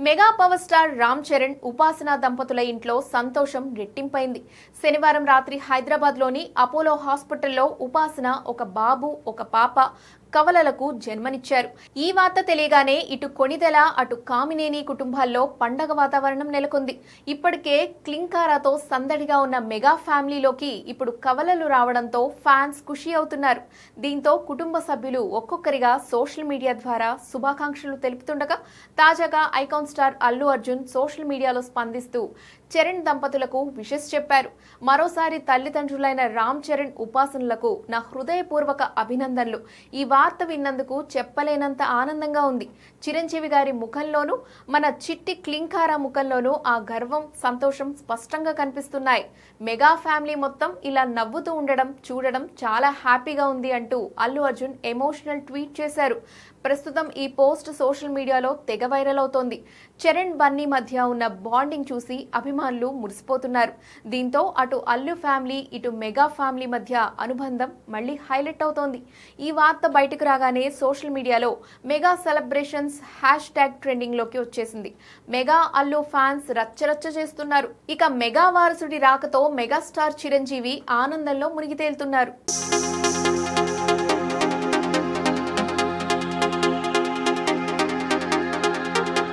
Mega power star Ram Charan ఉపాసన దంపతుల ఇంట్లో సంతోషం రెట్టింపైంది. శనివారం రాత్రి హైదరాబాద్లోని అపోలో హాస్పిటల్లో ఉపాసన ఒక బాబు ఒక పాప కవలలకు జన్మనిచ్చారు. ఈ వార్త తెలియగానే ఇటు కొణిదెల అటు కామినేని కుటుంబాల్లో పండగ వాతావరణం నెలకొంది. ఇప్పటికే క్లింకారాతో సందడిగా ఉన్న మెగా ఫ్యామిలీలోకి ఇప్పుడు కవలలు రావడంతో ఫ్యాన్స్ ఖుషి అవుతున్నారు. దీంతో కుటుంబ సభ్యులు ఒక్కొక్కరిగా సోషల్ మీడియా ద్వారా శుభాకాంక్షలు తెలుపుతుండగా తాజాగా icon star Allu Arjun social మీడియాలో స్పందిస్తూ చరణ్ దంపతులకు విషెస్ చెప్పారు. మరోసారి తల్లిదండ్రులైన రామ్ చరణ్ ఉపాసనలకు నా హృదయపూర్వక అభినందనలు. ఈ వార్త విన్నందుకు చెప్పలేనంత ఆనందంగా ఉంది. చిరంజీవి గారి ముఖంలోనూ మన చిట్టి క్లింకారా ముఖంలోనూ ఆ గర్వం సంతోషం స్పష్టంగా కనిపిస్తున్నాయి. మెగా ఫ్యామిలీ మొత్తం ఇలా నవ్వుతూ ఉండడం చూడడం చాలా హ్యాపీగా ఉంది అంటూ అల్లు అర్జున్ ఎమోషనల్ ట్వీట్ చేశారు. ప్రస్తుతం ఈ పోస్ట్ సోషల్ మీడియాలో తెగ వైరల్ అవుతోంది. చరణ్ బన్నీ మధ్య ఉన్న బాండింగ్ చూసి అభిమానులు మురిసిపోతున్నారు. దీంతో అటు అల్లు ఫ్యామిలీ ఇటు మెగా ఫ్యామిలీ మధ్య అనుబంధం మళ్లీ హైలైట్ అవుతోంది. ఈ వార్త బయటకు రాగానే సోషల్ మీడియాలో mega celebrations hash tag trending లోకి వచ్చేసింది. మెగా అల్లు ఫ్యాన్స్ రచ్చరచ్చ చేస్తున్నారు. ఇక మెగా వారసుడి రాకతో మెగాస్టార్ చిరంజీవి ఆనందంలో మునిగి తేలుతున్నారు.